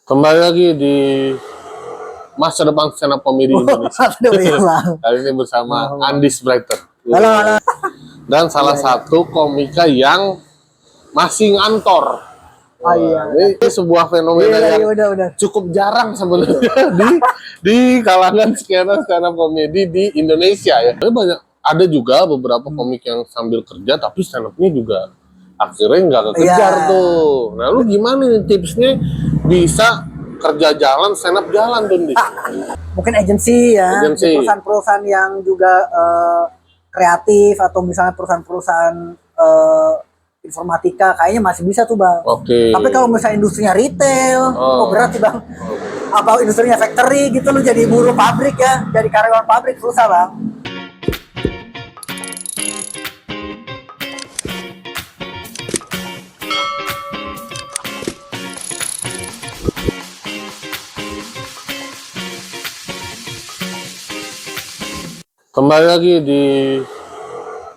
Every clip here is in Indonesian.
Kembali lagi di masa depan stand up comedy Indonesia. Kali ini bersama Andis Brighter. Halo, halo. Dan salah satu komika yang masih ngantor. Ini sebuah fenomena yang cukup jarang sebenarnya di kalangan skena stand up comedy di Indonesia ya. Banyak, ada juga beberapa komik yang sambil kerja tapi stand up-nya juga akhirnya nggak kekejar tuh. Nah, lu gimana nih tipsnya bisa kerja jalan, stand up jalan tuh? Mungkin agensi ya, perusahaan-perusahaan yang juga kreatif atau misalnya perusahaan-perusahaan informatika kayaknya masih bisa tuh bang. Tapi kalau misalnya industrinya retail, berat sih bang. Atau industrinya factory gitu, lu jadi buruh pabrik ya, jadi karyawan pabrik susah bang. Kembali lagi di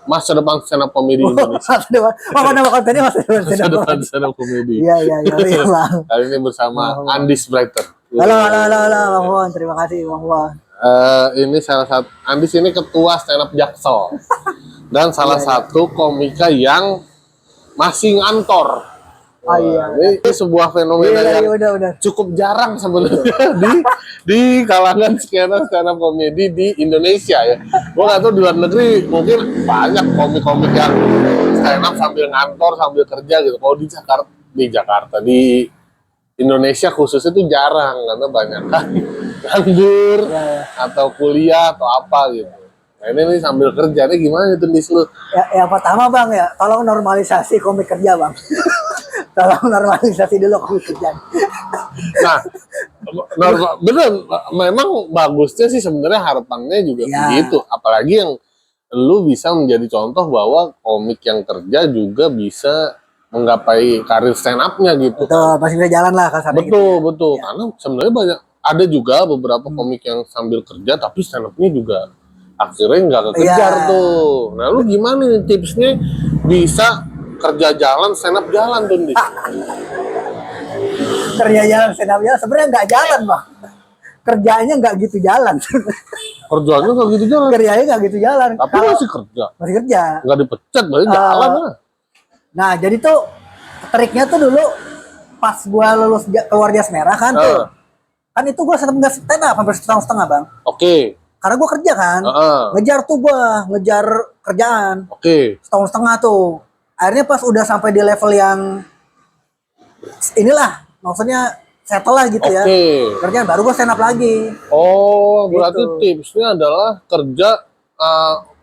masa depan stand up comedy Indonesia. Nama kontennya masa depan stand up comedy. Iya bang. Kali ini bersama Andis Brighter. Halo Bang Juan, terima kasih Bang Juan. Ini salah satu Andis ini ketua stand up Jaksel dan salah satu komika yang masih ngantor. Ini sebuah fenomena yang cukup jarang sebenarnya di kalangan skena stand up comedy di Indonesia ya. Gue nggak tahu di luar negeri mungkin banyak komik-komik yang stand up sambil ngantor sambil kerja gitu. Kalau di Jakarta di Indonesia khususnya itu jarang karena banyak kan nganggur atau kuliah atau apa gitu. Nah ini sambil kerja nih gimana itu di lu? Ya pertama bang ya, tolong normalisasi komik kerja bang. Tolong normalisasi dulu komik kerja. Nah, bener, memang bagusnya sih sebenarnya harapannya juga begitu. Apalagi yang lu bisa menjadi contoh bahwa komik yang kerja juga bisa menggapai karir stand up-nya gitu. Betul, masih bisa jalan lah kasarnya. Betul. Karena sebenarnya banyak, ada juga beberapa komik yang sambil kerja tapi stand up-nya juga akhirnya nggak kekejar tuh. Nah, lu gimana nih tipsnya bisa kerja jalan, stand up jalan tuh, Dis? Kerja jalan, stand up jalan, sebenarnya nggak jalan, Bang. Kerjanya nggak gitu jalan. Kerjanya nggak gitu jalan? Kerjanya nggak gitu jalan. Tapi masih kerja? Masih kerja. Nggak dipecat, berarti jalan lah. Nah, jadi tuh triknya tuh dulu pas gua lulus keluar jas merah kan tuh. Kan itu gua nggak stand up hampir setahun setengah, Bang. Karena gue kerja kan, ngejar kerjaan. Setahun setengah tuh. Akhirnya pas udah sampai di level yang inilah, maksudnya settle lah gitu ya. Kerjaan baru gue stand up lagi. Oh, berarti tipsnya adalah kerja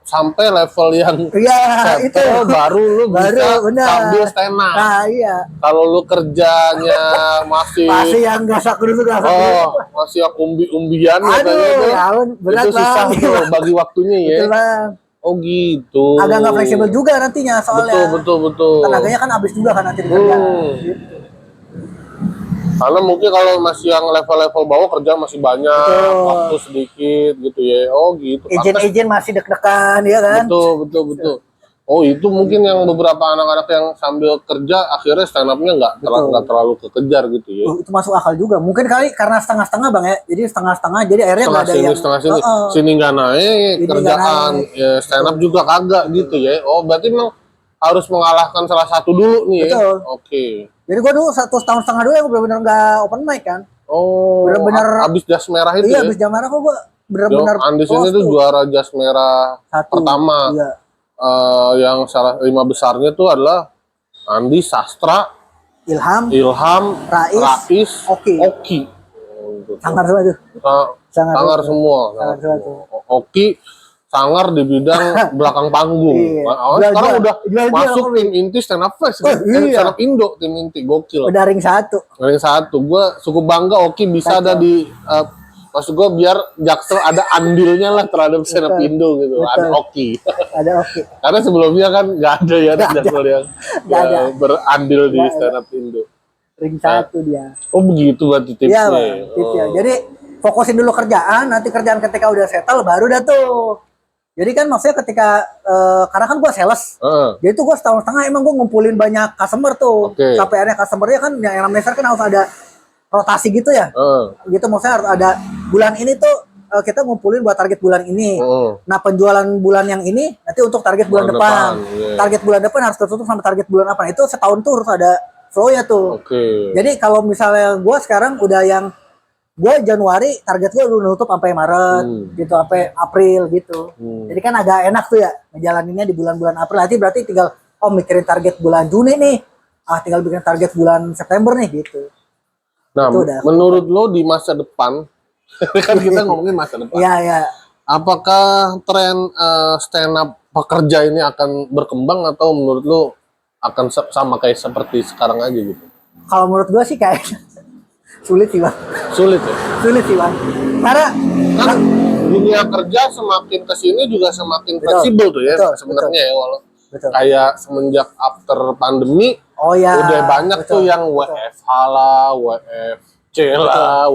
sampai level yang settle, baru lu bisa sambil stand up. Nah, iya. Kalau lu kerjanya masih yang gak sakur itu masih umbi-umbian berat itu susah tuh bagi waktunya ya. Betul, Bang. Oh gitu. Agak nggak fleksibel juga nantinya soalnya. Betul. Tenaganya kan habis juga kan nanti di kerja. Gitu. Karena mungkin kalau masih yang level-level bawah kerja masih banyak, waktu sedikit gitu ya. Oh gitu. Izin masih deg-degan ya kan? Betul. Oh itu mungkin yang beberapa anak-anak yang sambil kerja akhirnya stand up-nya nggak terlalu kekejar gitu ya. Itu masuk akal juga. Mungkin kali karena setengah-setengah bang ya. Jadi setengah-setengah. Jadi akhirnya nggak ada yang setengah sini nggak naik kerjaan. Ya, stand up juga kagak gitu ya. Oh berarti memang harus mengalahkan salah satu dulu nih ya. Oke. Jadi gua dulu 1 tahun setengah dulu yang benar-benar nggak open mic kan. Oh. Benar-benar abis jas merah itu ya. Iya abis jas merah kok gua benar-benar. Andis ini tuh juara jas merah pertama. Iya. Yang salah 5 besarnya tuh adalah Andi, Sastra, Ilham, Rais, Oki. Sangar semua tuh. Sangar semua. Oki sangar di bidang belakang panggung. Sekarang udah masuk tim inti stand up fest. Stand up Indo tim inti gokil. Udah ring 1. Gue cukup bangga Oki bisa ada di maksud gue biar Jaksel ada andilnya lah terhadap stand up Indo gitu. Ada Oki. Karena sebelumnya kan nggak ada ya Jaksel yang berandil di stand up Indo. Ring 1 dia. Oh begitu berarti tipsnya. Iya, tipsnya. Jadi fokusin dulu kerjaan, nanti kerjaan ketika udah settle baru dah tuh. Jadi kan maksudnya ketika karena kan gue sales, jadi tuh gue setahun setengah emang gue ngumpulin banyak customer tuh. Sampai akhirnya customernya kan yang namanya kan harus ada rotasi gitu ya. Gitu maksudnya harus ada bulan ini tuh kita ngumpulin buat target bulan ini. Nah, penjualan bulan yang ini nanti untuk target bulan depan. Target bulan depan harus tertutup sama target bulan apa. Itu setahun tuh harus ada flow-nya tuh. Jadi kalau misalnya gue sekarang udah yang gue Januari target gue udah nutup sampai Maret gitu, sampai April gitu. Jadi kan agak enak tuh ya ngejalaninnya di bulan-bulan April. Nanti berarti tinggal mikirin target bulan Juni nih. Tinggal bikin target bulan September nih gitu. Nah, menurut lo di masa depan kan kita ngomongin masa depan. Iya. Apakah tren stand up pekerja ini akan berkembang atau menurut lo akan sama kayak seperti sekarang aja gitu? Kalau menurut gue sih kayak sulit sih bang. Sulit ya? Sulit sih bang. Karena kan dunia kerja semakin kesini juga semakin fleksibel tuh ya sebenarnya ya, walau kayak semenjak after pandemi udah banyak tuh yang WFH lah, WFC lah,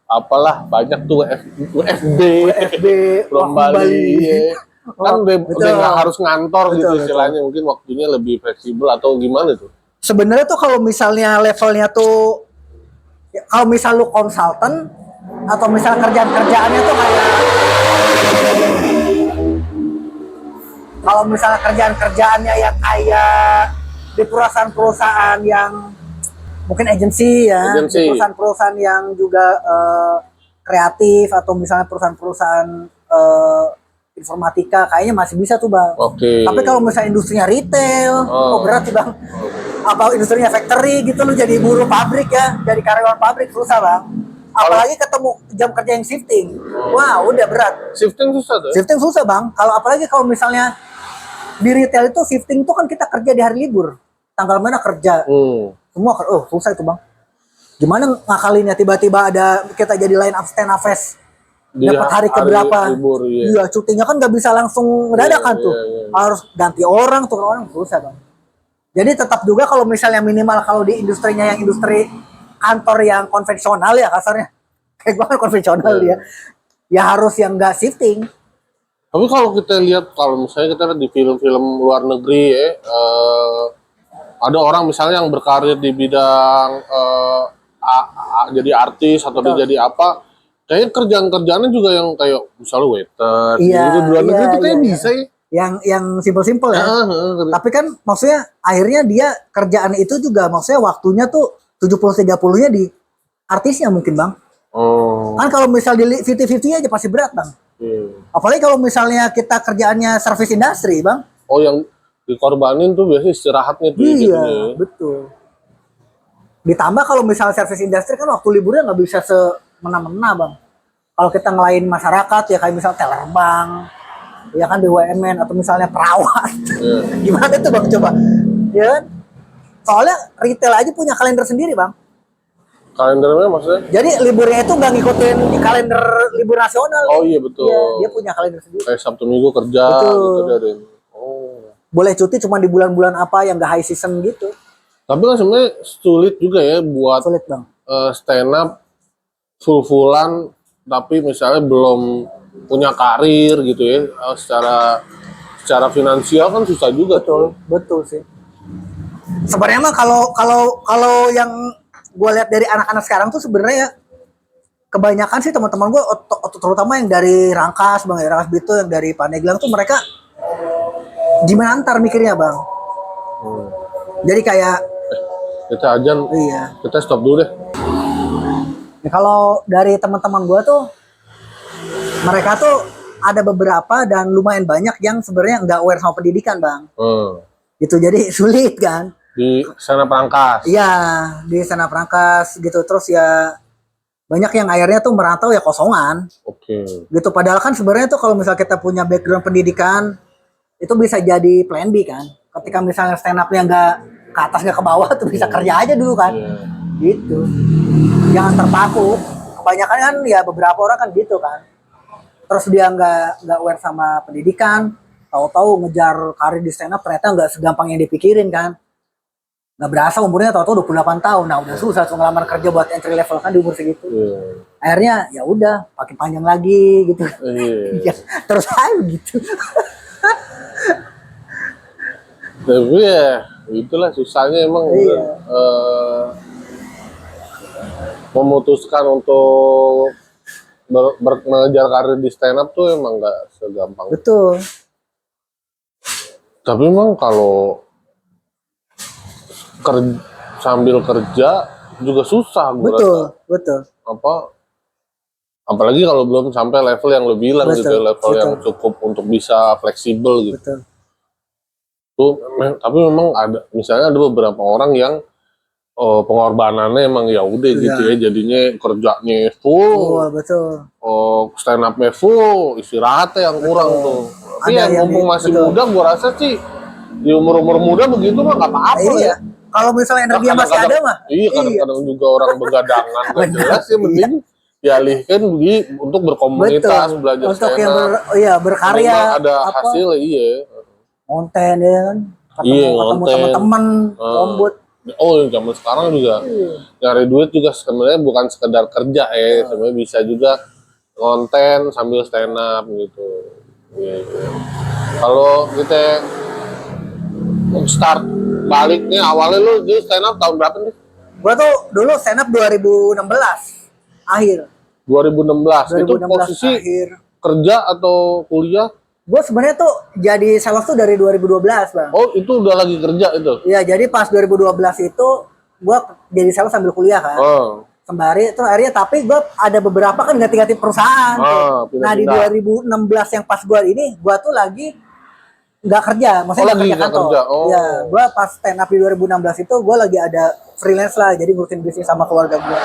apalah banyak tuh WFB pulang Bali. Kan udah nggak harus ngantor gitu istilahnya, mungkin waktunya lebih fleksibel atau gimana tuh? Sebenarnya tuh kalau misalnya levelnya tuh kalau misal lu konsultan atau misal kerjaan-kerjaannya tuh kayak kalau misalnya kerjaan-kerjaannya yang kayak di perusahaan-perusahaan yang mungkin agensi ya, di perusahaan-perusahaan yang juga kreatif atau misalnya perusahaan-perusahaan informatika kayaknya masih bisa tuh bang. Tapi kalau misalnya industrinya retail, berat sih bang. Apa industrinya factory gitu lu jadi buruh pabrik ya, jadi karyawan pabrik susah bang. Apalagi ketemu jam kerja yang shifting. Wah, udah berat. Shifting susah tuh. Shifting susah bang. Apalagi kalau misalnya di retail itu shifting tuh kan kita kerja di hari libur. Tanggal mana kerja. Semua susah itu bang. Gimana ngakalinnya tiba-tiba ada kita jadi line up stand up fest. Dapat hari keberapa? Iya, cutinya kan nggak bisa langsung dadakan tuh. Harus ganti orang, tukar orang susah bang. Jadi tetap juga kalau misalnya minimal kalau di industrinya yang industri kantor yang konvensional ya kasarnya. Kayak gue kan konvensional dia. Ya harus yang nggak shifting. Tapi kalau kita lihat, kalau misalnya kita lihat di film-film luar negeri ya, ada orang misalnya yang berkarir di bidang jadi artis atau dia jadi apa, kayaknya kerjaan-kerjaannya juga yang kayak misalnya waiter, gitu di luar negeri itu kayak bisa ya. Yang simpel-simpel ya. Tapi kan maksudnya akhirnya dia kerjaan itu juga maksudnya waktunya tuh 70-30-nya di artisnya mungkin bang. Kan kalau misal di 50-50 aja pasti berat bang. Apalagi kalau misalnya kita kerjaannya service industry bang. Yang dikorbanin tuh biasanya istirahatnya tuh. Iya, betul. Ditambah kalau misalnya service industry kan waktu liburnya nggak bisa semena-mena bang. Kalau kita ngelain masyarakat ya kayak misal teller bank, ya kan BUMN atau misalnya perawat. Gimana tuh bang coba? Ya kan? Soalnya retail aja punya kalender sendiri bang. Kalendernya maksudnya? Jadi liburnya itu nggak ngikutin di kalender libur nasional. Oh iya betul. Ya, dia punya kalender sendiri. Kayak Sabtu Minggu kerja. Gitu, boleh cuti cuma di bulan-bulan apa yang nggak high season gitu. Tapi kan sebenarnya sulit juga ya buat sulit bang. Stand up full-fullan tapi misalnya belum punya karir gitu ya, secara finansial kan susah juga. Betul sih. Sebenarnya mah kalau yang gue lihat dari anak-anak sekarang tuh sebenarnya ya kebanyakan sih teman-teman gue terutama yang dari Rangkas bang, Rangkas Bitung, yang dari Pandeglang tuh mereka gimana ntar mikirnya bang. Jadi kayak kita ajan, kita stop dulu deh. Ya, kalau dari teman-teman gue tuh mereka tuh ada beberapa dan lumayan banyak yang sebenarnya nggak aware sama pendidikan bang. Gitu jadi sulit kan. Di sana Perangkas. Iya, di sana Perangkas gitu. Terus ya banyak yang akhirnya tuh merantau ya kosongan. Gitu padahal kan sebenarnya tuh kalau misal kita punya background pendidikan itu bisa jadi plan B kan. Ketika misalnya stand up-nya nggak ke atas nggak ke bawah tuh bisa kerja aja dulu kan. Gitu. Jangan terpaku. Kebanyakan kan ya beberapa orang kan gitu kan. Terus dia nggak aware sama pendidikan, tahu-tahu ngejar karir di stand up ternyata nggak segampang yang dipikirin kan. Nggak berasa umurnya tahu-tahu 28 tahun. Nah udah susah tuh ngelamar kerja buat entry level kan di umur segitu. Akhirnya ya udah makin panjang lagi gitu. Ya, terus aja gitu. Tapi ya itulah susahnya emang. memutuskan untuk mengejar karir di stand up tuh emang nggak segampang. Betul. Tapi memang kalau sambil kerja juga susah gue rasa. Betul. Apalagi kalau belum sampai level yang lo bilang gitu, level yang cukup untuk bisa fleksibel gitu. Betul. Tuh, tapi memang ada, misalnya ada beberapa orang yang pengorbanannya emang ya udah gitu ya, jadinya kerjanya full, betul. Stand up-nya full, istirahatnya yang kurang tuh. Tapi yang mumpung masih muda, gua rasa sih di umur muda begitu mah nggak apa-apa ya. Kalau misalnya energi masih ada mah. Iya, kadang-kadang juga orang begadangan nggak jelas sih, mending dialihkan untuk berkomunitas, belajar untuk stand up. yang berkarya. Memang ada hasil, iya. Konten ya kan. Ketemu teman-teman, ngombut. Oh, zaman sekarang juga nyari duit juga sebenarnya bukan sekedar kerja ya, sebenarnya bisa juga konten sambil stand up gitu. Kalau kita start balik nih, awalnya lu di stand up tahun berapa nih? Gua tuh dulu stand up 2016 akhir. 2016 itu posisi akhir. Kerja atau kuliah? Gue sebenarnya tuh jadi sales tuh dari 2012 bang. Oh itu udah lagi kerja itu? Iya, jadi pas 2012 itu gue jadi sales sambil kuliah kan. Sembari itu akhirnya, tapi gue ada beberapa kan ganti-ganti perusahaan. Nah di 2016 yang pas gue ini, gue tuh lagi nggak kerja, maksudnya nggak kerja kantor. Iya, gue pas stand up di 2016 itu gue lagi ada freelance lah, jadi ngurusin bisnis sama keluarga gue.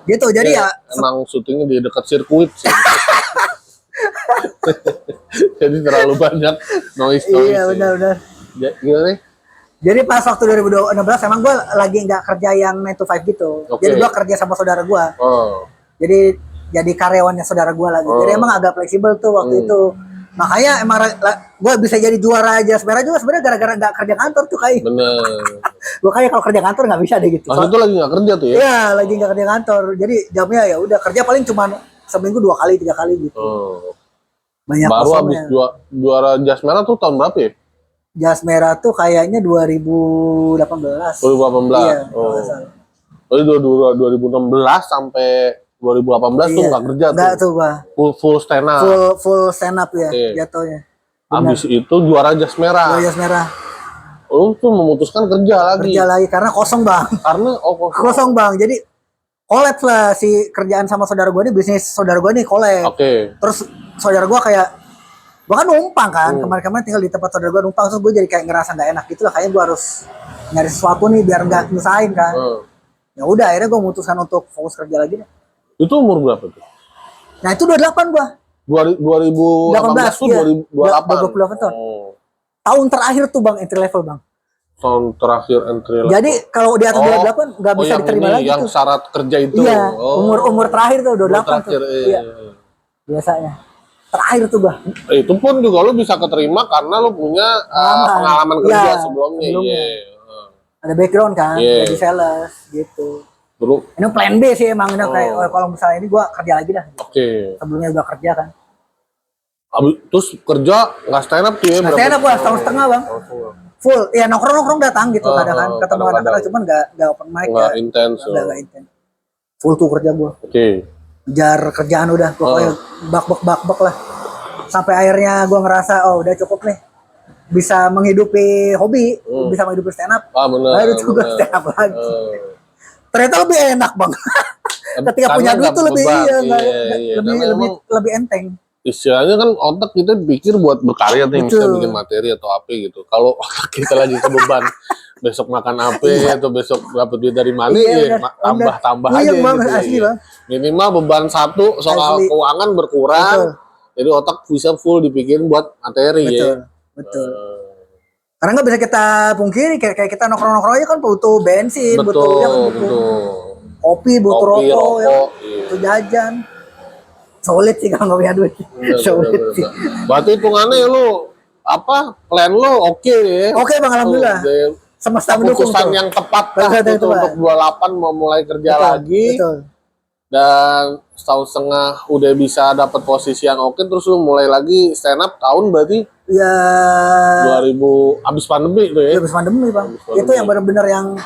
Gitu, jadi ya emang syutingnya di dekat sirkuit sih. Jadi terlalu banyak noise. Iya, benar. Gimana? Jadi pas waktu 2016 emang gue lagi nggak kerja yang 9 to 5 gitu. Jadi gue kerja sama saudara gue. Jadi karyawannya saudara gue lagi. Jadi emang agak fleksibel tuh waktu itu. Makanya emang gue bisa jadi juara aja sebenarnya juga sebenarnya gara-gara nggak kerja kantor tuh kayak. Bener. Gue kayak kalau kerja kantor nggak bisa deh gitu. Pas itu lagi nggak kerja tuh ya? Iya, lagi nggak kerja kantor. Jadi jamnya ya udah kerja paling cuma seminggu 2 kali 3 kali gitu. Banyak baru habis juara Jas Merah tuh tahun berapa ya? Jas Merah tuh kayaknya 2018. 2018. Iya. Jadi 2016 sampai 2018 tuh nggak kerja tuh. Nggak tuh, Pak. Full stand up. Full stand up ya jatuhnya. Habis itu juara Jas Merah. Juara Jas Merah. Lu tuh memutuskan kerja lagi. Kerja lagi karena kosong, Bang. Karena kosong, Bang. Jadi collab lah si kerjaan sama saudara gue nih, bisnis saudara gue nih collab. Terus saudara gue kayak gue kan numpang kan, kemarin-kemarin tinggal di tempat saudara gue numpang, terus gue jadi kayak ngerasa nggak enak gitu lah, kayaknya gue harus nyari sesuatu nih biar nggak nyusahin kan. Ya udah akhirnya gue memutuskan untuk fokus kerja lagi deh. Itu umur berapa tuh? Nah itu 28 gue. 2018 tuh 2028 tahun. Tahun terakhir tuh bang entry level bang. Tahun terakhir entry level. Jadi kalau di atas 28 nggak bisa diterima lagi yang tuh. Syarat kerja itu. Iya, umur terakhir tuh 28 tuh. Iya. Biasanya. Terakhir tuh bah. Itu pun juga lu bisa keterima karena lu punya pengalaman kerja sebelumnya. Ada background kan, jadi sales gitu. Bro. Ini plan B sih emang kayak kalau misalnya ini gua kerja lagi dah. Sebelumnya udah kerja kan. Terus kerja nggak stand up tuh ya? Stand up gua setahun setengah bang. Full, ya nongkrong datang gitu kadang-kadang ketemu anak-anak cuman nggak open mic. Nggak intens. Nggak intens. Full tuh kerja gua. Kejar kerjaan udah pokoknya bak lah sampai akhirnya gue ngerasa udah cukup nih bisa menghidupi hobi bisa menghidupi stand up baru juga stand up lagi ternyata lebih enak bang ketika punya duit tuh lebih lebih enteng istilahnya kan otak kita pikir buat berkarya nih misalnya bikin materi atau apa gitu kalau otak kita lagi kebeban besok makan apa atau besok dapat duit dari mana tambah aja bang, gitu asli, bang. Minimal beban satu soal keuangan berkurang jadi otak bisa full dipikirin buat materi betul karena nggak bisa kita pungkiri kayak kita nongkrong aja kan butuh bensin butuh kopi butuh rokok butuh jajan sulit sih kalau nggak punya duit sulit sih berarti hitungannya lu plan lu oke bang alhamdulillah semesta mendukung keputusan yang tepat untuk 28 mau mulai kerja lagi Dan setahun setengah udah bisa dapat posisi yang oke, terus lu mulai lagi stand up tahun berarti ya 2000 abis pandemi tuh ya. habis pandemi bang. Abis pandemi. Itu yang benar-benar yang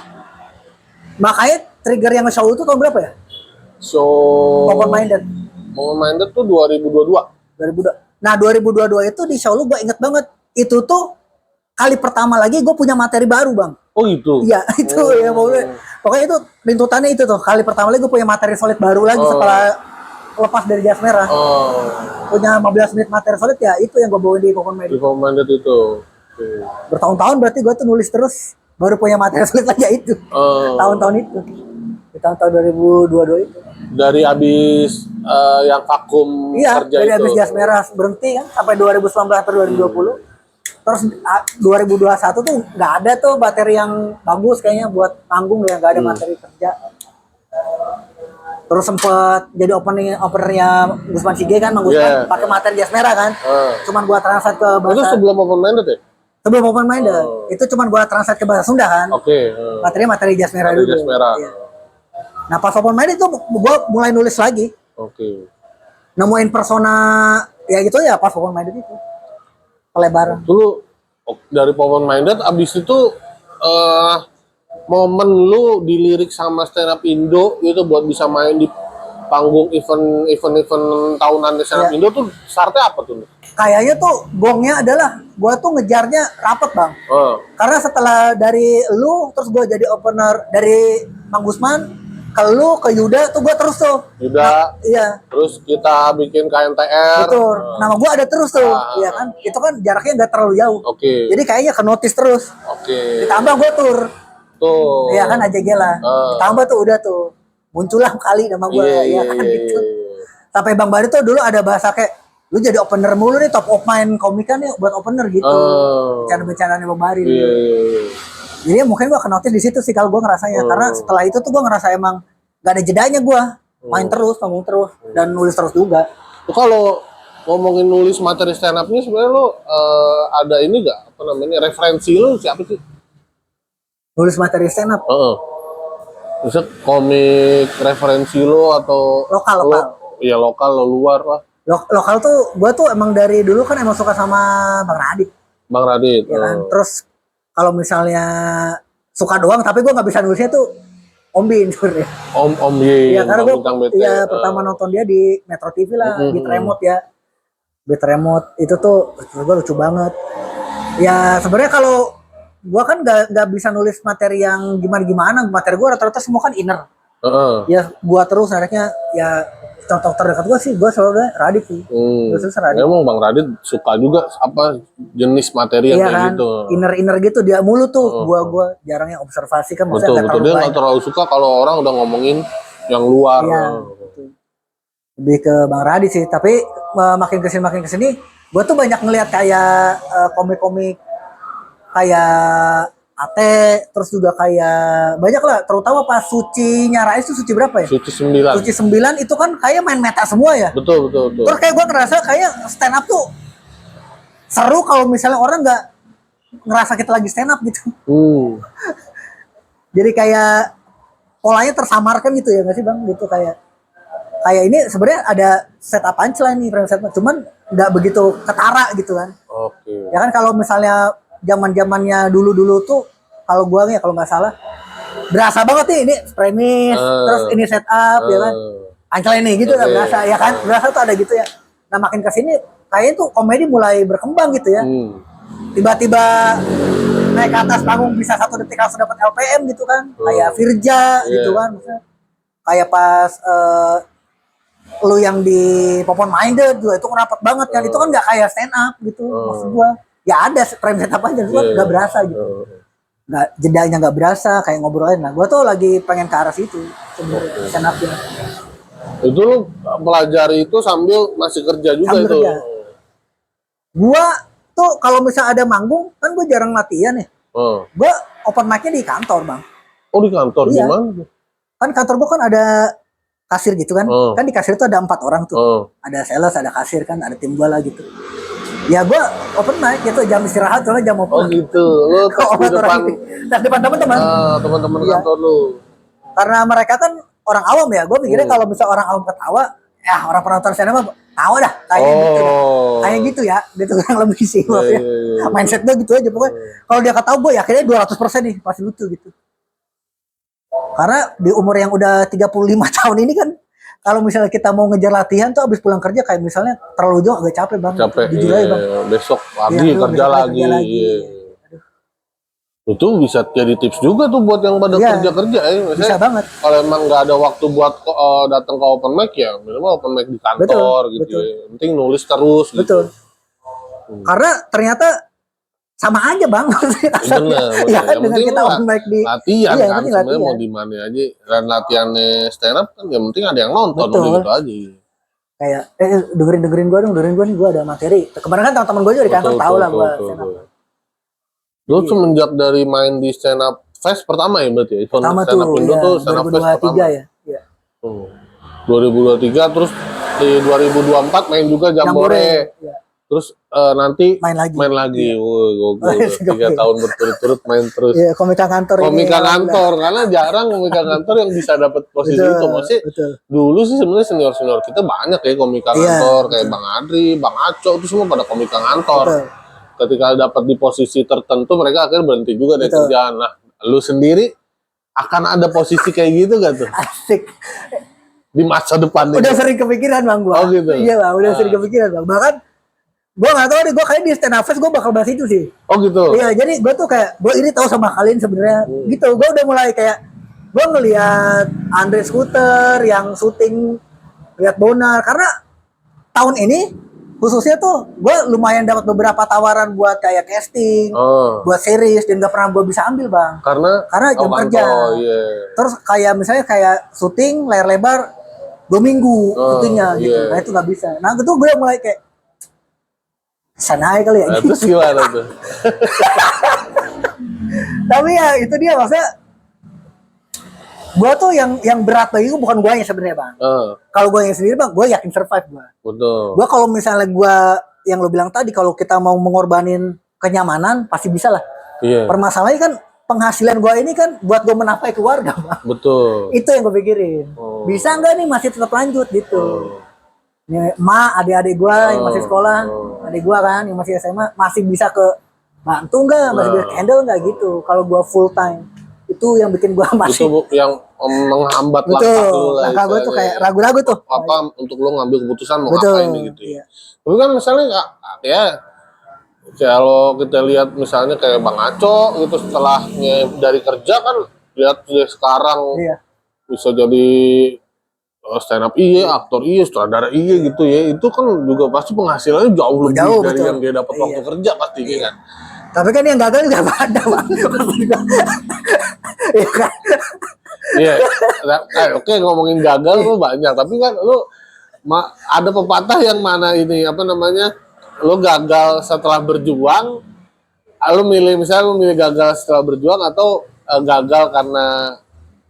makanya trigger yang show itu tahun berapa ya? So Open Minded. Open Minded tuh 2022. 2002. Nah 2022 itu di show lu gue inget banget. Itu tuh kali pertama lagi gue punya materi baru bang. Oh gitu? Iya itu ya pokoknya itu rintutannya itu tuh. Kali pertama lagi gue punya materi solid baru lagi setelah lepas dari Jas Merah. Punya 15 menit materi solid ya itu yang gue bawa di Open Minded. Di Open Minded itu. Bertahun-tahun berarti gue tuh nulis terus. Baru punya materi solid lagi ya itu. Tahun-tahun itu. Di tahun-tahun 2022 itu. Dari abis yang vakum kerja dari itu. habis Jas Merah berhenti kan sampai 2019 sampai 2020. Terus 2021 tuh nggak ada tuh materi yang bagus kayaknya buat panggung ya, nggak ada materi kerja. Terus sempet jadi openernya Gusman Sige kan, Mang Gusman pakai materi Jas Merah kan. Cuman buat translate ke bahasa. Itu sebelum Open Minded ya? Sebelum Open Minded. Itu cuman buat translate ke bahasa Sunda kan. Oke. Materi Jas Merah dulu. Jas Merah. Iya. Nah pas Open Minded itu gua mulai nulis lagi. Oke. Nemuin persona ya gitu ya pas Open Minded itu. Pelebaran. Dulu dari Open Minded abis itu momen lu dilirik sama stand up Indo itu buat bisa main di panggung event tahunan stand up Indo tuh startnya apa tuh? Kayaknya tuh gongnya adalah gua tuh ngejarnya rapet bang. Karena setelah dari lu terus gua jadi opener dari Mang Gusman ke lu ke Yuda tuh gua terus tuh. Yuda. Iya. Terus kita bikin KNTR. Betul. Nama gua ada terus tuh. Iya kan? Itu kan jaraknya nggak terlalu jauh. Oke. Jadi kayaknya ke notice terus. Oke. Ditambah gua tur. Tuh. Iya kan aja gila. Ditambah tuh udah tuh. Muncullah kali nama gua ya kan gitu. Sampai Bang Bari tuh dulu ada bahasa kayak lu jadi opener mulu nih, top of mind komikan nih buat opener gitu. Bercanda-bercandanya Bang Bari. Jadi mungkin gua kenotis di situ sih kalau gua ngerasanya karena setelah itu tuh gua ngerasa emang gak ada jedanya gua main terus, ngomong terus dan nulis terus juga. Kalau ngomongin nulis materi stand up ini sebenarnya lo ada ini gak apa namanya referensi lo siapa sih? Nulis materi stand up. Misal komik referensi lo atau lokal. Iya lokal lo luar lah. Lokal tuh gua tuh emang dari dulu kan emang suka sama Bang Radit. Bang Radit. Ya kan? Terus kalau misalnya suka doang tapi gue nggak bisa nulisnya tuh Om Bin sebenarnya. Om Bin. Iya karena gue pertama nonton dia di Metro TV lah, di Remote ya. Beat Remote itu tuh gue lucu banget. Ya sebenarnya kalau gue kan nggak bisa nulis materi yang gimana, materi gue rata-rata semua kan inner. Ya gue terus akhirnya ya contoh terdekat gue sih gue selalu Radit sih. Emang Bang Radit suka juga apa jenis materi yang kayak gitu. Inner gitu dia mulu tuh. Gua jarangnya observasi kan. Betul dia nggak terlalu suka kalau orang udah ngomongin yang luar. Iya, lebih ke Bang Radit sih. Tapi makin kesini gue tuh banyak ngeliat kayak komik-komik kayak Ate, terus juga kayak banyak lah, terutama pas Suci Nyarais itu Suci berapa ya? Suci 9. Suci 9 itu kan kayak main meta semua ya. Betul. Terus kayak gue ngerasa kayak stand up tuh seru kalau misalnya orang nggak ngerasa kita lagi stand up gitu. Jadi kayak polanya tersamarkan gitu ya nggak sih Bang? Gitu kayak ini sebenarnya ada setup punchline nih, cuman nggak begitu ketara gitu kan. Ya kan kalau misalnya zaman-zamannya dulu tuh kalau gua ya kalau nggak salah berasa banget nih ini premis terus ini setup ya kan punchline nih gitu lah berasa ya kan berasa tuh ada gitu ya. Nah makin kesini kayaknya tuh komedi mulai berkembang gitu ya. Tiba-tiba naik ke atas panggung bisa 1 detik langsung dapat LPM gitu kan kayak Virja gitu kan misalnya. Kayak pas lu yang di Open Minded juga itu rapat banget kan itu kan nggak kayak stand up gitu maksud gua. Ya ada frame setup aja, gue nggak berasa gitu, nggak jedanya nggak berasa kayak ngobrolin. Nah, gue tuh lagi pengen ke arah situ sebenarnya stand up-nya. Itu lu pelajari itu sambil masih kerja juga sambil itu. Kerja. Gue tuh kalau misalnya ada manggung kan gue jarang latihan ya. Gue open mic-nya di kantor Bang. Oh di kantor iya. Gimana? Kan kantor gue kan ada kasir gitu kan. Kan di kasir tuh ada 4 orang tuh. Ada sales, ada kasir kan, ada tim gue lah gitu. Ya gue open mic gitu jam istirahat soalnya jam open. Oh gitu. Lu di depan teman-teman. Teman-teman kantor lu. Karena mereka kan orang awam ya, gue mikirnya kalau bisa orang awam ketawa, ya orang penonton stand up tawa dah kayak gitu, kayak gitu ya, gitu yang lebih sih maksudnya. Mindset gue gitu aja pokoknya. Kalau dia ketawa gue yakinnya 200% nih pasti lucu gitu. Karena di umur yang udah 35 tahun ini kan, kalau misalnya kita mau ngejar latihan tuh abis pulang kerja kayak misalnya terlalu jauh agak capek bang. Capek, jujur aja bang. Besok lagi kerja lagi. Itu bisa jadi tips juga tuh buat yang pada kerja-kerja ya. Misalnya, bisa banget. Kalau emang nggak ada waktu buat datang ke open mic ya, minimal open mic di kantor gitu. Ya. Penting nulis terus. Betul. Gitu. Karena ternyata sama aja bang. Bener. Ya kan dengan kita open mic di latihan kan sebenarnya mau di mana aja. Dan latihannya stand up kan yang penting ada yang nonton gitu aja. Kayak dengerin gue nih, gue ada materi. Kemarin kan teman-teman gue juga di kantor tahu lah gue stand up. Lu semenjak dari main di stand up fest pertama ya berarti ya? Pertama stand up tuh, Indo tuh stand up fest pertama. Ya. 2023 terus di 2024 main juga Jambore. Terus nanti main lagi. Gue 3 tahun berturut-turut main terus. Iya, komika kantor. Komika kantor karena jarang komika kantor yang bisa dapat posisi itu. Maksudnya dulu sih sebenarnya senior kita banyak ya komika kantor kayak Bang Adri, Bang Aco itu semua pada komika kantor. Ketika dapat di posisi tertentu mereka akhirnya berhenti juga dari kerjaan. Nah, lu sendiri akan ada posisi kayak gitu gak tuh? Asik. Di masa depan. Udah sering kepikiran bang gua. Oh gitu. Iya bang, udah sering kepikiran bang. Bahkan gua nggak tahu nih, gua kayak di stand up fest gua bakal bahas itu sih. Oh gitu. Iya, jadi gua tuh kayak gua ini tahu sama kalian sebenarnya. Gitu, gua udah mulai kayak gua ngelihat Andre Scooter yang syuting, lihat Bonar karena tahun ini khususnya tuh gue lumayan dapat beberapa tawaran buat kayak casting, buat series dan gak pernah gue bisa ambil bang. Karena jam kerja. Terus kayak misalnya kayak syuting layar lebar 2 minggu syutingnya gitu. Nah itu gak bisa. Nah itu gue mulai kayak sana aja kali ya. Terus gimana tuh? Tapi ya itu dia maksudnya. Gue tuh yang berat bagi gue bukan gue yang sebenarnya bang. Kalau gue yang sendiri bang, gue yakin survive gue. Betul. Gue kalau misalnya gue yang lo bilang tadi, kalau kita mau mengorbanin kenyamanan pasti bisa lah. Iya. Permasalahannya kan penghasilan gue ini kan buat gue menafkahi keluarga bang. Betul. Itu yang gue pikirin. Bisa nggak nih masih tetap lanjut gitu. Nih, adik-adik gue yang masih sekolah, adik gue kan yang masih SMA masih bisa ke bantu nggak, masih bisa handle nggak gitu. Kalau gue full time. Itu yang bikin gue masih itu yang menghambat langkah gue tuh kayak ragu-ragu tuh untuk lo ngambil keputusan mau ngapain gitu ya. Tapi kan misalnya ya kalau kita lihat misalnya kayak Bang Aco gitu setelahnya dari kerja kan lihat sekarang bisa jadi stand up aktor sutradara gitu ya, itu kan juga pasti penghasilannya jauh lebih dari yang dia dapat waktu kerja pasti kan. Tapi kan yang gagal juga ada bang. Iya kan? Iya. Oke, ngomongin gagal tuh banyak, tapi kan lu ada pepatah yang mana ini apa namanya? Lu gagal setelah berjuang, lu milih gagal setelah berjuang atau gagal karena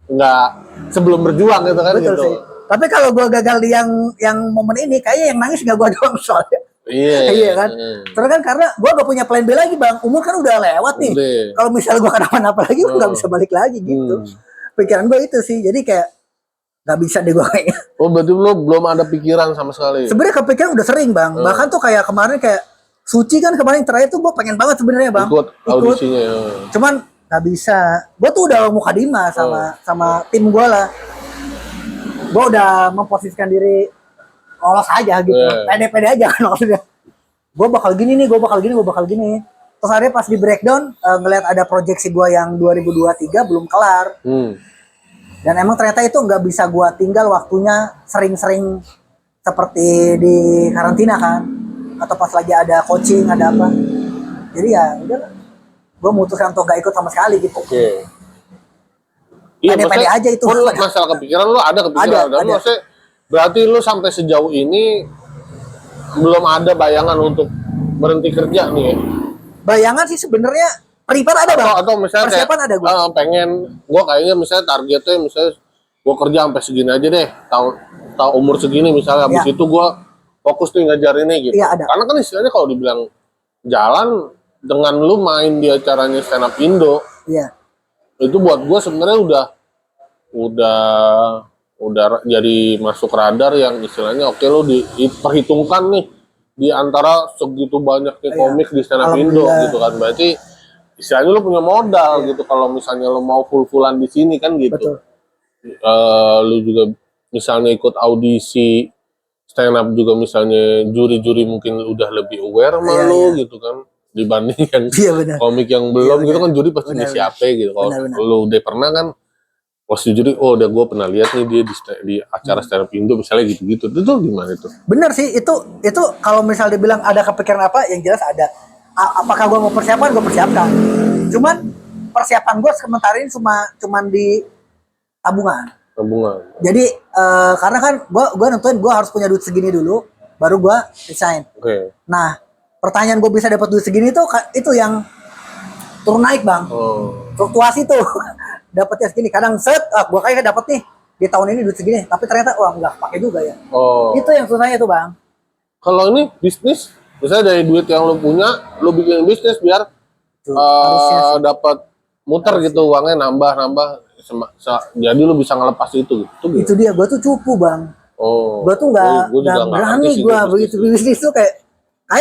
nggak sebelum berjuang gitu kan. Betul gitu. Sih. Tapi kalau gua gagal di yang momen ini, kayaknya yang nangis nggak gua doang soalnya. Iya kan. Terus kan karena gue gak punya plan B lagi bang. Umur kan udah lewat nih. Kalau misalnya gue kenapa-napa lagi, gue gak bisa balik lagi gitu. Pikiran gue itu sih. Jadi kayak gak bisa deh gue kayaknya. Oh berarti lo belum ada pikiran sama sekali? Sebenarnya kepikiran udah sering bang. Bahkan tuh kayak kemarin kayak Suci kan kemarin terakhir tuh gue pengen banget sebenarnya bang. Ikut audisinya. Cuman gak bisa. Gue tuh udah mukadimah sama tim gue lah. Gue udah memposisikan diri lolos aja gitu, pede-pede aja kan maksudnya. Gue bakal gini. Terus akhirnya pas di breakdown ngeliat ada proyeksi gue yang 2023 belum kelar. Dan emang ternyata itu nggak bisa gue tinggal waktunya sering-sering seperti di karantina kan, atau pas lagi ada coaching ada apa. Jadi ya udah, gue memutuskan untuk nggak ikut sama sekali gitu. Iya, pede-pede aja itu. Masalah kepikiran lo ada kepikiran. Ada. Maksudnya berarti lu sampai sejauh ini belum ada bayangan untuk berhenti kerja nih ya? Bayangan sih sebenarnya prepare ada bang. Atau misalnya persiapan ada gue. Pengen gue kayaknya misalnya targetnya misalnya gue kerja sampai segini aja deh, tahun umur segini misalnya, habis itu gue fokus nih ngajar ini gitu. Ada. Karena kan istilahnya kalau dibilang jalan dengan lu main di acaranya Stand Up Indo, itu buat gue sebenarnya udah udah jadi masuk radar yang istilahnya oke lo diperhitungkan nih di antara segitu banyaknya komik di stand up Indo gitu kan, berarti istilahnya lo punya modal gitu kalau misalnya lo mau full-fullan di sini kan gitu. Lo juga misalnya ikut audisi stand up juga misalnya juri-juri mungkin udah lebih aware sama lo gitu kan dibanding yang komik yang belum gitu kan, juri pasti ini siapa gitu. Kalau lo udah pernah kan pasti juri, oh udah gue pernah lihat nih dia di acara stand up Indo misalnya gitu-gitu. Itu gimana itu? Bener sih, itu kalau misal dibilang ada kepikiran apa, yang jelas ada. Apakah gue mau persiapan? Gue persiapkan. Cuman persiapan gue sementara ini cuman di tabungan. Jadi karena kan gue nentuin gue harus punya duit segini dulu, baru gue resign. Nah, pertanyaan gue bisa dapat duit segini itu yang turun naik bang. Fluktuasi tuh dapatnya segini. Kadang gue kayaknya dapat nih di tahun ini duit segini, tapi ternyata nggak pakai juga ya. Itu yang susahnya tuh bang. Kalau ini bisnis, misalnya dari duit yang lo punya, lo bikin bisnis biar dapat muter gitu, uangnya nambah. Jadi lu bisa ngelepas itu gitu. Itu dia, gue tuh cupu bang. Gue tuh nggak berani gue begitu bisnis tuh kayak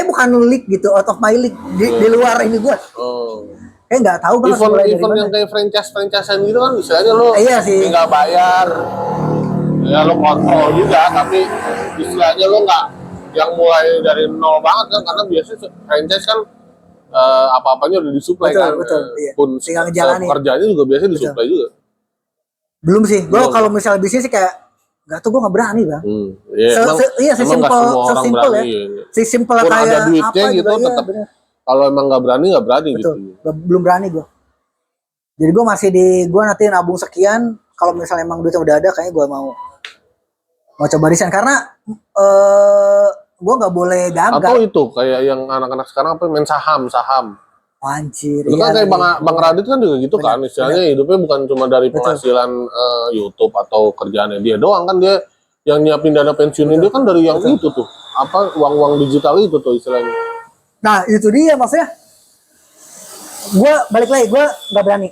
bukan league gitu, out of my league di luar ini gue. Kayak nggak tahu bang. Event yang kayak franchise-an gitu kan, misalnya lu tinggal bayar, ya lu kontrol juga, tapi istilahnya lu nggak yang mulai dari nol banget kan, karena biasanya franchise kan apa-apanya udah disuplai kan. Iya. Pun kerjanya juga biasanya disuplai juga. Belum sih, gue kalau misalnya bisnis sih kayak nggak tuh, gue nggak berani bang. Sesimpel ya. Sesimpel kayak ada duitnya apa gitu, tetap kalau emang nggak berani gitu. Belum berani gue. Jadi gue masih gue nanti nabung sekian. Kalau misalnya emang duitnya udah ada, kayaknya gue mau coba desain karena gue nggak boleh gagal. Atau itu kayak yang anak-anak sekarang main saham. Anjir. Itu kan kayak Bang Radit kan juga gitu kan, istilahnya hidupnya bukan cuma dari penghasilan YouTube atau kerjaannya dia doang kan, dia yang nyiapin dana pensiunnya dia kan dari yang itu tuh, uang digital itu tuh istilahnya. Nah itu dia maksudnya, gue balik lagi, gue nggak berani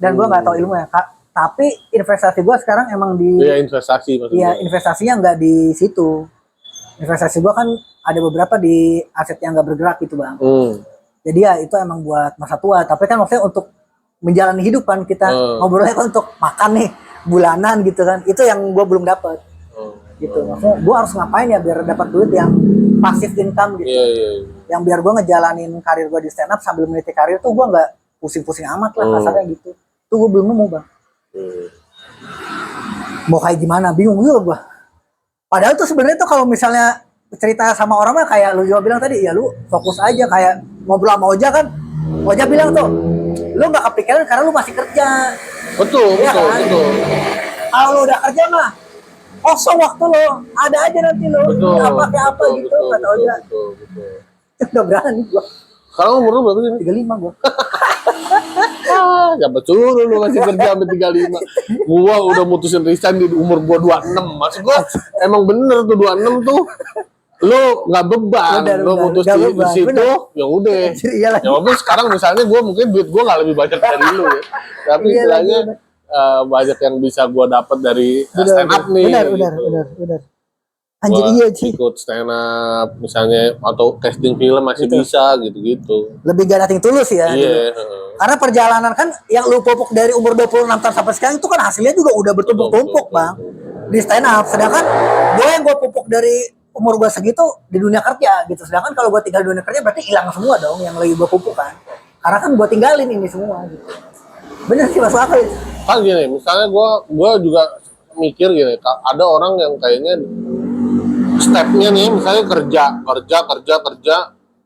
dan gue nggak tahu ilmunya, tapi investasi gue sekarang emang di investasi maksudnya. Iya, investasinya nggak di situ. Investasi gue kan ada beberapa di aset yang nggak bergerak gitu bang. Jadi ya itu emang buat masa tua, tapi kan maksudnya untuk menjalani hidup kan kita ngobrolnya kan untuk makan nih bulanan gitu kan, itu yang gue belum dapat. Gitu, maksudnya gue harus ngapain ya biar dapat duit yang pasif income gitu. Yang biar gue ngejalanin karir gue di stand up sambil meniti karir tuh gue nggak pusing-pusing amat lah kasarnya gitu. Tuh gue belum nemu bang. Mau kayak gimana, bingung juga gue. Padahal tuh sebenarnya tuh kalau misalnya cerita sama orang mah kayak lu juga bilang tadi, ya lu fokus aja kayak ngobrol sama Oja kan. Oja bilang tuh, lu nggak kepikiran karena lu masih kerja. Betul. Kalau lu udah kerja mah kosong waktu lo, ada aja nanti lo kayak apa gitu kata Oja. Udah berani gua. Sekarang umur lu berapa sih? 35 gua. Ya betul lu masih kerja sampai 35. Gua udah mutusin resign di umur gua 26. Maksud gua emang bener tuh 26 tuh lu nggak beban, lu mutus di situ ya udah. Ya walaupun sekarang misalnya gua mungkin duit gua nggak lebih banyak dari lu ya. Tapi istilahnya banyak yang bisa gua dapat dari stand up nih. Benar. Anjir iya sih. Ikut stand up misalnya atau casting film masih bisa gitu-gitu. Lebih gak nating tulus ya. Iya. Karena perjalanan kan yang lu pupuk dari umur 26 tahun sampai sekarang itu kan hasilnya juga udah bertumpuk-tumpuk bang. Di stand up. Sedangkan gue yang gue pupuk dari umur gue segitu di dunia kerja gitu. Sedangkan kalau gue tinggal di dunia kerja berarti hilang semua dong yang lagi gue pupuk kan. Karena kan gue tinggalin ini semua gitu. Bener sih masuk akal itu. Kan gini, misalnya gue juga mikir gini, ada orang yang kayaknya stepnya nih misalnya kerja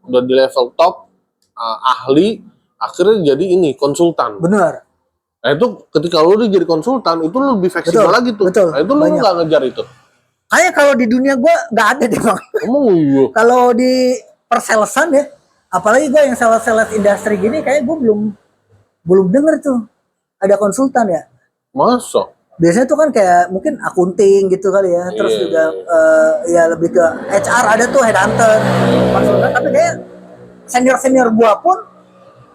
udah di level top, ahli, akhirnya jadi ini konsultan. Bener. Nah itu ketika lu jadi konsultan itu lu lebih fleksibel lagi tuh. Nah itu lu nggak ngejar itu. Kayak kalau di dunia gue nggak ada deh bang. Iya. Kalau di persalesan ya, apalagi gue yang sales industri gini, kayak gue belum denger tuh ada konsultan ya. Masa? Biasanya tuh kan kayak mungkin akunting gitu kali ya, terus juga ya lebih ke HR, ada tuh headhunter, konsultan. Tapi kayak senior gua pun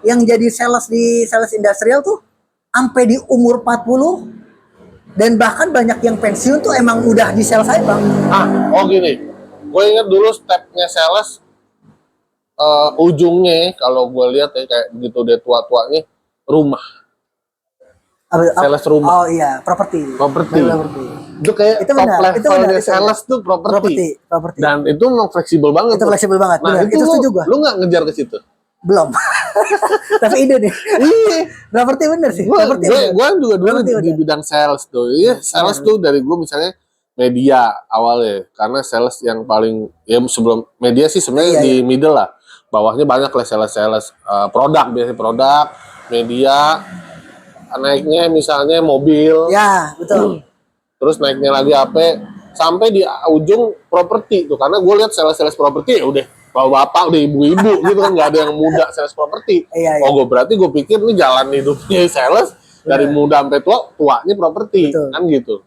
yang jadi sales di sales industrial tuh sampai di umur 40 Dan bahkan banyak yang pensiun tuh emang udah di sales saya bang. Gini, gue ingat dulu stepnya sales, ujungnya kalau gue lihat ya kayak begitu dia tua-tuanya rumah. Sales rumah. Oh iya, properti. Itu kayak itu top levelnya sales benar. tuh properti. Properti. Dan itu memang fleksibel banget. Itu fleksibel banget. Nah, itu setuju gua. Lu nggak ngejar ke situ? Belum. Tapi ide nih. Iya. Properti bener sih. Gue juga dulu di bidang sales tuh. Iya, sales tuh dari gue misalnya media awalnya. Karena sales yang paling, ya sebelum media sih sebenarnya di middle lah. Bawahnya banyak lah sales produk, biasanya produk, media, naiknya misalnya mobil. Ya, betul. Terus naiknya lagi apa? Sampai di ujung properti tuh. Karena gue lihat sales properti ya udah bapak-bapak, udah ibu-ibu gitu kan, nggak ada yang muda sales properti. Gue pikir nih jalan hidupnya sales dari muda sampai tua, tuanya properti kan gitu.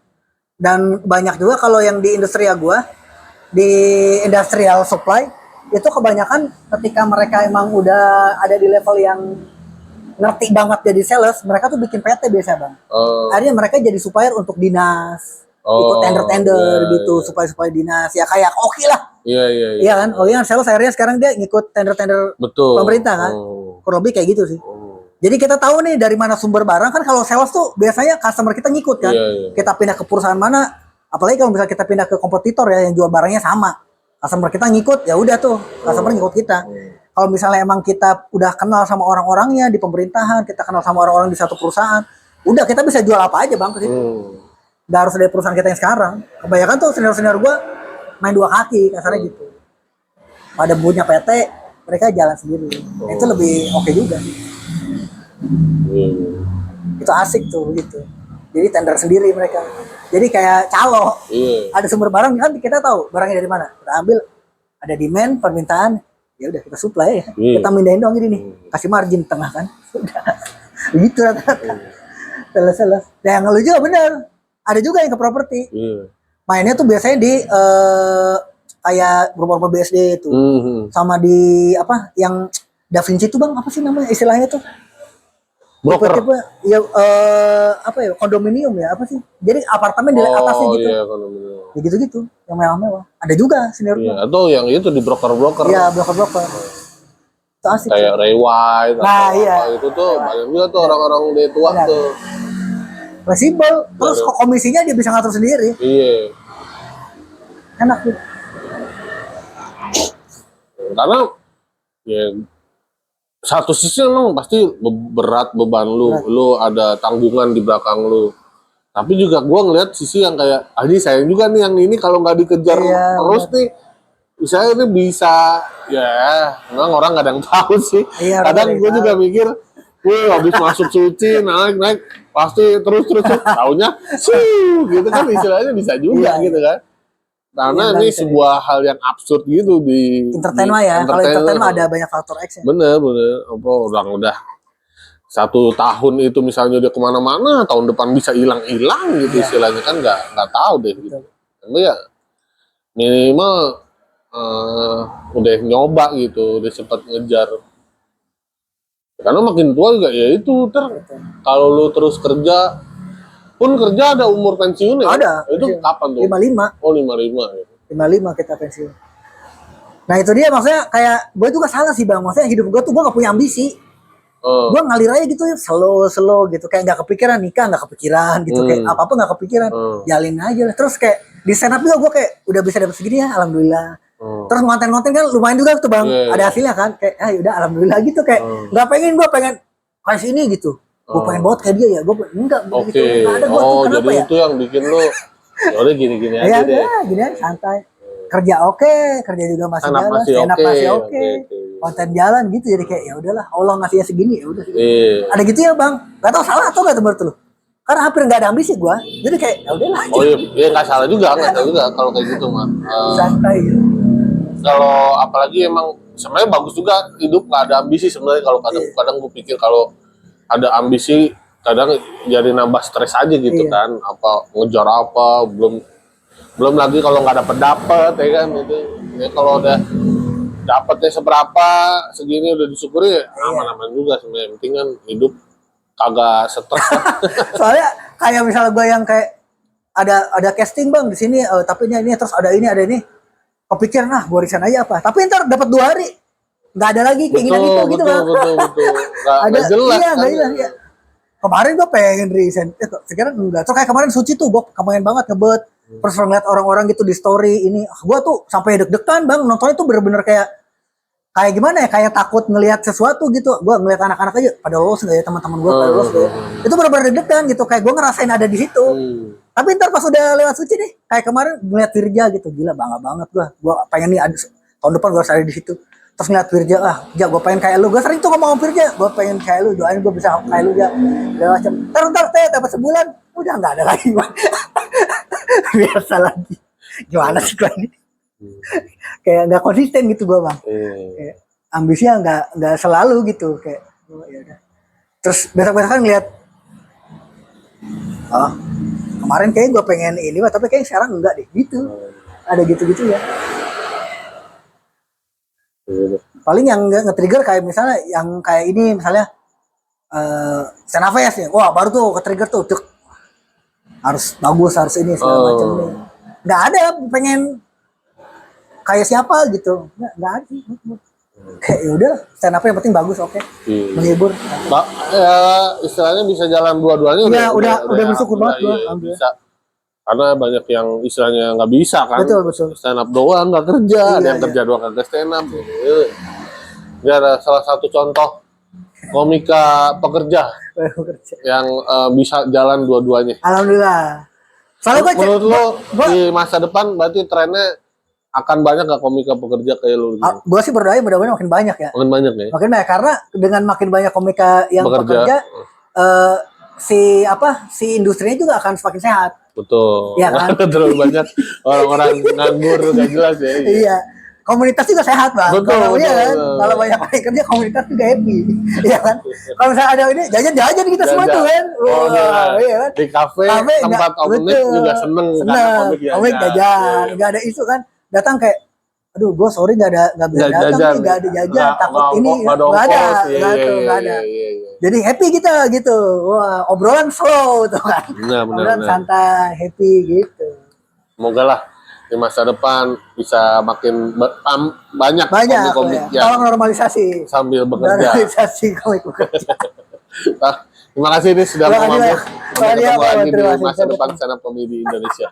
Dan banyak juga kalau yang di industri gue, di industrial supply itu kebanyakan ketika mereka emang udah ada di level yang ngerti banget jadi sales, mereka tuh bikin PT biasa bang. Akhirnya mereka jadi supplier untuk dinas, ikut tender-tender gitu, supplier dinas ya kayak oke lah. Iya kan, sales akhirnya sekarang dia ngikut tender-tender pemerintah kan, kurang lebih kayak gitu sih. Jadi kita tahu nih dari mana sumber barang kan. Kalau sales tuh biasanya customer kita ngikut kan. Kita pindah ke perusahaan mana, apalagi kalau misalnya kita pindah ke kompetitor ya yang jual barangnya sama, customer kita ngikut, ya udah tuh customer ngikut kita. Kalau misalnya emang kita udah kenal sama orang-orangnya di pemerintahan, kita kenal sama orang-orang di satu perusahaan, udah kita bisa jual apa aja bang ke situ. Gak harus dari perusahaan kita yang sekarang. Kebanyakan tuh senior-senior gue main dua kaki kasarnya gitu. Pada punya PT, mereka jalan sendiri. Itu lebih oke juga sih. Itu asik tuh gitu. Jadi tender sendiri mereka. Jadi kayak calo. Ada sumber barang kan kita tahu barangnya dari mana. Kita ambil, ada demand, permintaan, ya udah kita supply ya. Kita mindahin doang ini nih. Kasih margin tengah kan. Udah. Begitu rata-rata. Salah. Dan yang lu juga benar. Ada juga yang ke properti. Mainnya tuh biasanya di kayak rumah-rumah BSD itu. Sama di apa yang Da Vinci itu bang, apa sih namanya istilahnya tuh? Broker. Ya apa ya, kondominium ya, apa sih? Jadi apartemen di atasnya gitu. Iya, kondominium. Ya gitu-gitu, yang mewah-mewah. Ada juga seniornya. Atau yang itu di broker-broker. Iya, broker-broker. Itu asik. Kayak Ray White itu tuh banyak juga tuh orang-orang udah tua tuh. Fleksibel, terus komisinya dia bisa ngatur sendiri. Iya. Enak gitu. Karena ya satu sisi emang pasti berat beban lu ada tanggungan di belakang lu. Tapi juga gue ngeliat sisi yang kayak, ini sayang juga nih yang ini kalau nggak dikejar terus nih, misalnya ini bisa, ya memang orang nggak ada yang tahu sih. Kadang gue juga mikir, habis masuk suci naik pasti terus taunya gitu kan, istilahnya bisa juga gitu kan. Karena ini sebuah hal yang absurd gitu di entertainment ya. Kalau entertainment ada banyak faktor X ya. Bener. Udah 1 tahun itu misalnya dia kemana-mana, tahun depan bisa hilang gitu istilahnya kan nggak tahu deh gitu. Tapi ya minimal udah nyoba gitu, udah sempat ngejar. Karena makin tua juga ya itu kalau lu terus kerja ada umur pensiun ya? Ada. Itu kapan tuh? 55. Oh 55 ya. 55 kita pensiun. Nah itu dia, maksudnya kayak gue juga salah sih bang. Maksudnya hidup gue tuh gue gak punya ambisi. Gue ngalir aja gitu ya, slow gitu. Kayak gak kepikiran nikah, gak kepikiran gitu. Kayak apa-apa gak kepikiran. Jalin aja lah. Terus kayak di stand up juga gue kayak udah bisa dapet segini ya, alhamdulillah. Terus konten-konten kan lumayan juga tuh bang. Ada hasilnya kan. Kayak udah alhamdulillah gitu. Kayak gak pengen gue pengen kayak sini gitu. Gue pengen banget kayak dia ya, gue enggak gitu, enggak ada gue tuh, kenapa jadi ya? Itu yang bikin lo, yaudah gini-gini aja deh. Gini aja, santai. Kerja kerja juga masih jalan, stand up masih oke. Konten jalan gitu, jadi kayak ya udahlah, Allah ngasihnya segini ya udah. Ada gitu ya bang, gak tau salah atau gak tuh menurut lu? Karena hampir nggak ada ambisi gue, jadi kayak ya udahlah. Iya nggak salah juga, nggak tahu juga kalau kayak gitu mah. Santai. Kalau apalagi emang sebenarnya bagus juga hidup nggak ada ambisi sebenarnya. Kalau kadang gue pikir kalau ada ambisi kadang jadi nambah stres aja gitu kan, apa ngejar apa, belum lagi kalau nggak dapet ya kan gitu ya. Kalau udah dapetnya seberapa segini udah disyukuri ya aman-aman juga sebenarnya. Yang penting kan hidup kagak stres. Soalnya kayak misalnya gue yang kayak ada casting bang di sini, tapi ini terus ada ini kepikiran gue resign aja apa, tapi ntar dapat 2 hari nggak ada lagi keinginan itu gitu bang. Betul. Nggak jelas. Iya nggak jelas ya. Kemarin gue pengen resign, sekarang enggak. Terus kayak kemarin Suci tuh gue kepengen banget ngebet. Terus ngeliat orang-orang gitu di story ini, gue tuh sampai deg-degan bang, nontonnya tuh bener-bener kayak gimana ya, kayak takut ngelihat sesuatu gitu. Gue ngeliat anak-anak aja pada lolos nggak ya, teman-teman gue pada lolos nggak ya. Itu bener-bener deg-degan gitu, kayak gue ngerasain ada di situ. Tapi ntar pas udah lewat Suci nih, kayak kemarin ngeliat Wirja gitu, gila bangga banget gue pengen nih tahun depan gue harus ada di situ. Terus ngeliat Wirja, gue pengen kayak lu. Gue sering tuh ngomong Wirja, gue pengen kayak lu, doain gue bisa kayak lu ya. Macam ntar dapat sebulan udah nggak ada lagi bang. Biasa lagi. Gimana sih gue ini? Kayak nggak konsisten gitu gue bang. Kayak, ambisinya nggak selalu gitu kayak. Yaudah. Terus besok kan ngeliat, kemarin kayak gue pengen ini, tapi kayak sekarang enggak deh gitu. Ada gitu-gitu ya. Paling yang nge-trigger kayak misalnya yang kayak ini misalnya Senafes ya, wah baru tuh ke-trigger tuh, harus bagus, harus ini segala macam nih. Nggak ada pengen kayak siapa gitu, nggak ada. Kayak yaudah stand up yang penting bagus, oke. Menghibur. Istilahnya bisa jalan dua-duanya. Iya udah bersyukur banget gua. Bisa. Karena banyak yang istilahnya nggak bisa kan. Betul. Stand up doang nggak kerja, ada yang kerja doang kagak stand up. Ini ada salah satu contoh komika pekerja yang bisa jalan dua-duanya. Alhamdulillah. Soalnya menurut lo di masa depan berarti trennya akan banyak gak komika pekerja kayak lo? Gue sih berdoa mudah-mudahan makin banyak ya. Makin banyak ya? Makin banyak, karena dengan makin banyak komika yang bekerja, si industrinya juga akan semakin sehat. Betul. Ya kan? Terlalu banyak orang-orang nganggur gak jelas ya. Iya. Komunitas juga sehat bang. Betul. Kalau banyak orang kerja, komunitas juga happy. Iya kan? Kalau misalnya ada ini jajan kita semua tuh kan. Iya kan? Di kafe tempat komik juga seneng. Komik jajan. Gak ada isu kan. Datang kayak, aduh gue sorry gak bisa datang nih, gak ada jajan, takut ini gak ada. Jadi happy kita gitu. Wah, obrolan slow tuh kan. Obrolan santai, happy gitu. Semoga lah di masa depan bisa makin banyak komik-komik yang tolong normalisasi sambil bekerja. Normalisasi komik bekerja. Terima kasih nih sudah mau mampir. Terima kasih Lagi di masa depan stand up comedy Indonesia.